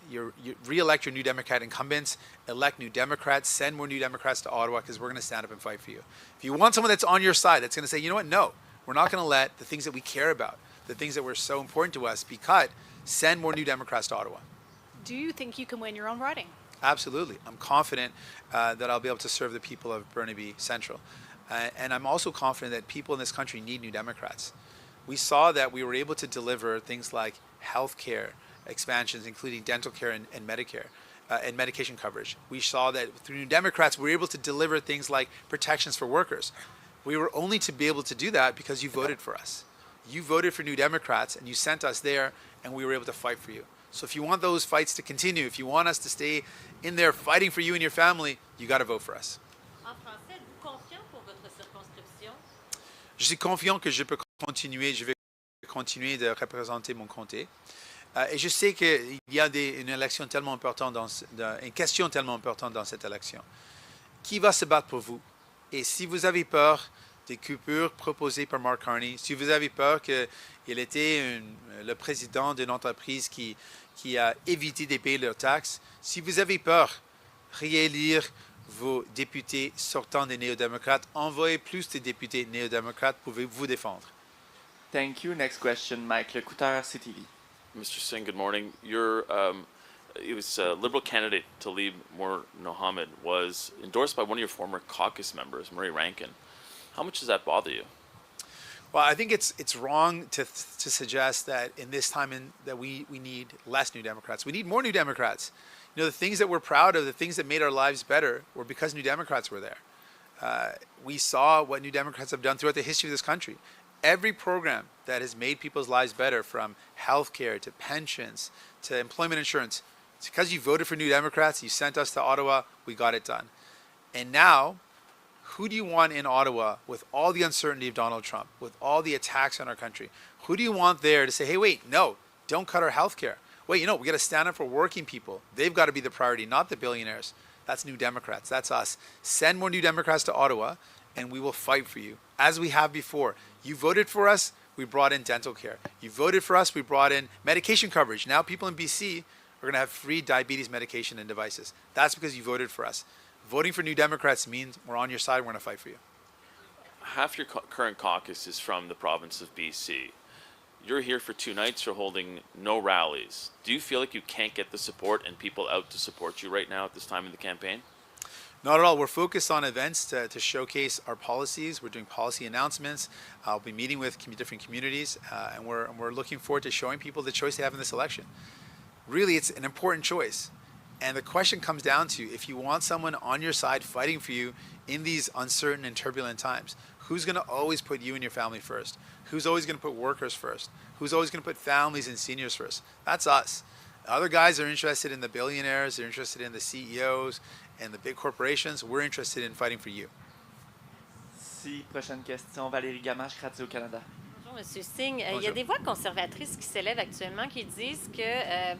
you re-elect your New Democrat incumbents, elect New Democrats, send more New Democrats to Ottawa because we're going to stand up and fight for you. If you want someone that's on your side, that's going to say, you know what, no, we're not going to let the things that we care about, the things that were so important to us, be cut, send more New Democrats to Ottawa. Do you think you can win your own riding? Absolutely. I'm confident that I'll be able to serve the people of Burnaby Central. And I'm also confident that people in this country need New Democrats. We saw that we were able to deliver things like health care expansions, including dental care and Medicare and medication coverage. We saw that through New Democrats, we were able to deliver things like protections for workers. We were only to be able to do that because you voted for us. You voted for New Democrats and you sent us there, and we were able to fight for you. So if you want those fights to continue, if you want us to stay in there fighting for you and your family, you got to vote for us. En français, êtes-vous confiant pour votre circonscription? Je suis confiant que je vais continuer de représenter mon comté. Et je sais qu'il y a une élection tellement importante, une question tellement importante dans cette élection. Qui va se battre pour vous? Et si vous avez peur des coupures proposées par Mark Carney, si vous avez peur qu'il était le président d'une entreprise qui a évité de payer leurs taxes, si vous avez peur, réélire vos députés sortant des néo-démocrates, envoyez plus de députés néo-démocrates pour vous défendre. Thank you. Next question, Mike Lecouteur, CTV. Mr. Singh, good morning. It was a Liberal candidate, Talib Mohammed, was endorsed by one of your former caucus members, Murray Rankin. How much does that bother you? Well, I think it's wrong to suggest that in this time that we need less New Democrats. We need more New Democrats. You know, the things that we're proud of, the things that made our lives better, were because New Democrats were there. We saw what New Democrats have done throughout the history of this country. Every program that has made people's lives better, from healthcare to pensions to employment insurance, it's because you voted for New Democrats, you sent us to Ottawa, we got it done. And now, who do you want in Ottawa with all the uncertainty of Donald Trump, with all the attacks on our country? Who do you want there to say, hey, wait, no, don't cut our healthcare. Wait, we got to stand up for working people. They've got to be the priority, not the billionaires. That's New Democrats. That's us. Send more New Democrats to Ottawa, and we will fight for you, as we have before. You voted for us, we brought in dental care. You voted for us, we brought in medication coverage. Now people in BC are going to have free diabetes medication and devices. That's because you voted for us. Voting for New Democrats means we're on your side, we're going to fight for you. Half your current caucus is from the province of BC. You're here for 2 nights, you're holding no rallies. Do you feel like you can't get the support and people out to support you right now at this time in the campaign? Not at all. We're focused on events to showcase our policies. We're doing policy announcements. I'll be meeting with different communities, and we're looking forward to showing people the choice they have in this election. Really, it's an important choice. And the question comes down to, if you want someone on your side fighting for you in these uncertain and turbulent times, who's going to always put you and your family first? Who's always going to put workers first? Who's always going to put families and seniors first? That's us. Other guys are interested in the billionaires, they're interested in the CEOs and the big corporations. We're interested in fighting for you. Si, prochaine question, Valérie Gamache, Radio-Canada. Bonjour, M. Singh. Il y a Bonjour. des voix conservatrices qui s'élèvent actuellement qui disent que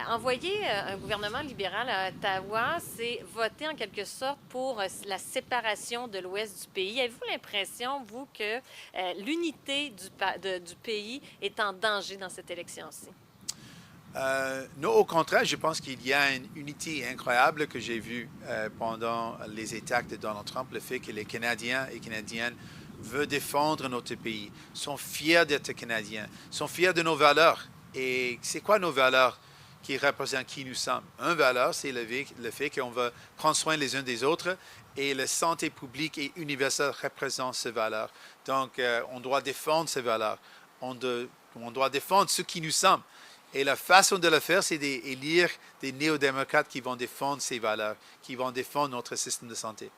envoyer un gouvernement libéral à Ottawa, c'est voter en quelque sorte pour la séparation de l'ouest du pays. Avez-vous l'impression, vous, que l'unité du pays est en danger dans cette élection-ci? Non, au contraire, je pense qu'il y a une unité incroyable que j'ai vue pendant les attaques de Donald Trump, le fait que les Canadiens et Canadiennes veulent défendre notre pays, sont fiers d'être Canadiens, sont fiers de nos valeurs. Et c'est quoi nos valeurs qui représentent qui nous sommes? Une valeur, c'est le fait qu'on veut prendre soin les uns des autres, et la santé publique et universelle représente ces valeurs. Donc, on doit défendre ces valeurs. On doit défendre ce qui nous sommes. Et la façon de le faire, c'est d'élire des néo-démocrates qui vont défendre ces valeurs, qui vont défendre notre système de santé.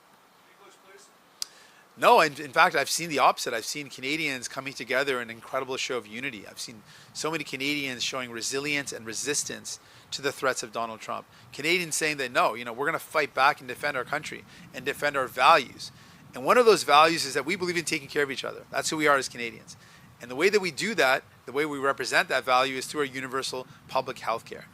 No, in fact, I've seen the opposite. I've seen Canadians coming together in an incredible show of unity. I've seen so many Canadians showing resilience and resistance to the threats of Donald Trump. Canadians saying that, no, we're going to fight back and defend our country and defend our values. And one of those values is that we believe in taking care of each other. That's who we are as Canadians. And the way that we do that, the way we represent that value, is through our universal public health care.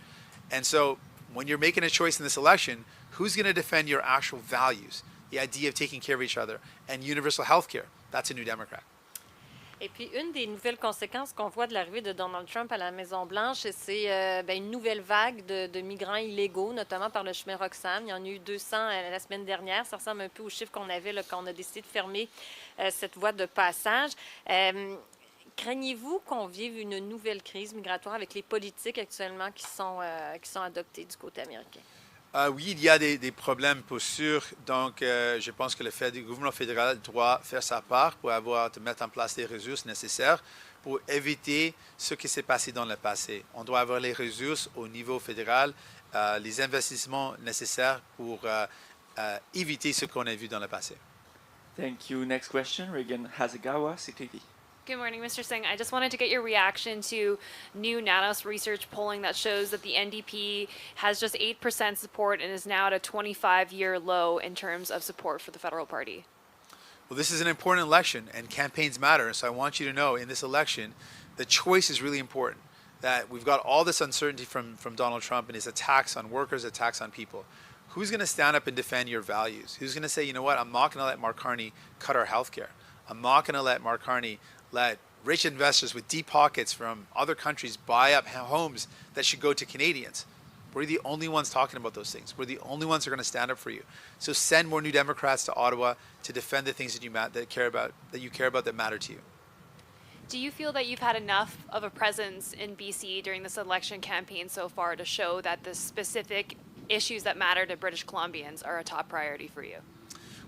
And so when you're making a choice in this election, who's going to defend your actual values? The idea of taking care of each other and universal health care. That's a New Democrat. Et puis, une des nouvelles conséquences qu'on voit de l'arrivée de Donald Trump à la Maison-Blanche, c'est une nouvelle vague de migrants illégaux, notamment par le chemin Roxham. Il y en a eu 200 la semaine dernière. Ça ressemble un peu au chiffre qu'on avait là, quand on a décidé de fermer cette voie de passage. Craignez-vous qu'on vive une nouvelle crise migratoire avec les politiques actuellement qui sont adoptées du côté américain? Oui, il y a des problèmes pour sûr. Donc, je pense que le gouvernement fédéral doit faire sa part pour de mettre en place les ressources nécessaires pour éviter ce qui s'est passé dans le passé. On doit avoir les ressources au niveau fédéral, les investissements nécessaires pour éviter ce qu'on a vu dans le passé. Thank you. Next question, Regan Hasegawa, CTV. Good morning, Mr. Singh. I just wanted to get your reaction to new Nanos research polling that shows that the NDP has just 8% support and is now at a 25-year low in terms of support for the federal party. Well, this is an important election, and campaigns matter. So I want you to know, in this election, the choice is really important. That we've got all this uncertainty from Donald Trump and his attacks on workers, attacks on people. Who's going to stand up and defend your values? Who's going to say, you know what, I'm not going to let Mark Carney cut our health care. I'm not going to let Mark Carney let rich investors with deep pockets from other countries buy up homes that should go to Canadians. We're the only ones talking about those things. We're the only ones who are going to stand up for you. So send more New Democrats to Ottawa to defend the things that you care about that matter to you. Do you feel that you've had enough of a presence in BC during this election campaign so far to show that the specific issues that matter to British Columbians are a top priority for you?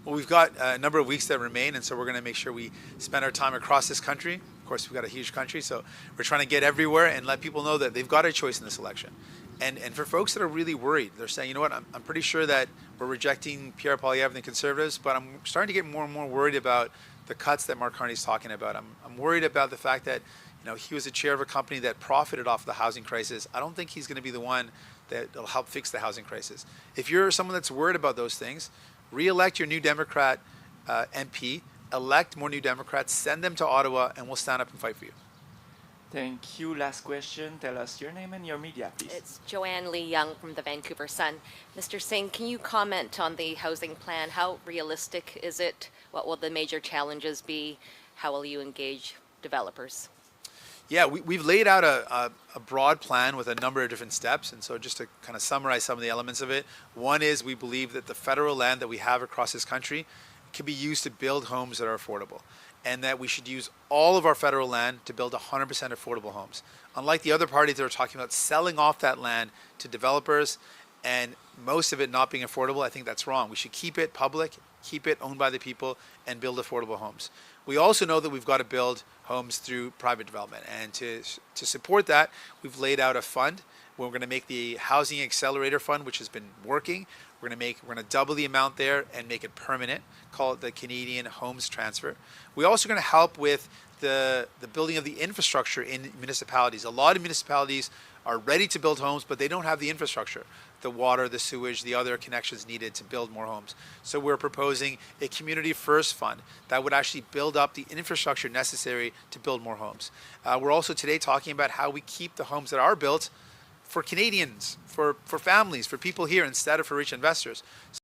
Well, we've got a number of weeks that remain, and so we're going to make sure we spend our time across this country. Of course, we've got a huge country, so we're trying to get everywhere and let people know that they've got a choice in this election. And for folks that are really worried, they're saying, you know what, I'm pretty sure that we're rejecting Pierre Poilievre and the Conservatives, but I'm starting to get more and more worried about the cuts that Mark Carney's talking about. I'm worried about the fact that, you know, he was the chair of a company that profited off the housing crisis. I don't think he's going to be the one that will help fix the housing crisis. If you're someone that's worried about those things, re-elect your New Democrat MP, elect more New Democrats, send them to Ottawa, and we'll stand up and fight for you. Thank you. Last question. Tell us your name and your media, please. It's Joanne Lee Young from the Vancouver Sun. Mr. Singh, can you comment on the housing plan? How realistic is it? What will the major challenges be? How will you engage developers? Yeah, we've laid out a broad plan with a number of different steps. And so just to kind of summarize some of the elements of it, one is we believe that the federal land that we have across this country can be used to build homes that are affordable, and that we should use all of our federal land to build 100% affordable homes. Unlike the other parties that are talking about selling off that land to developers and most of it not being affordable, I think that's wrong. We should keep it public, keep it owned by the people, and build affordable homes. We also know that we've got to build homes through private development. And to support that, we've laid out a fund. We're going to make the Housing Accelerator Fund, which has been working. We're going to double the amount there and make it permanent, call it the Canadian Homes Transfer. We're also going to help with the building of the infrastructure in municipalities. A lot of municipalities are ready to build homes, but they don't have the infrastructure, the water, the sewage, the other connections needed to build more homes. So we're proposing a community first fund that would actually build up the infrastructure necessary to build more homes. We're also today talking about how we keep the homes that are built for Canadians, for families, for people here, instead of for rich investors. So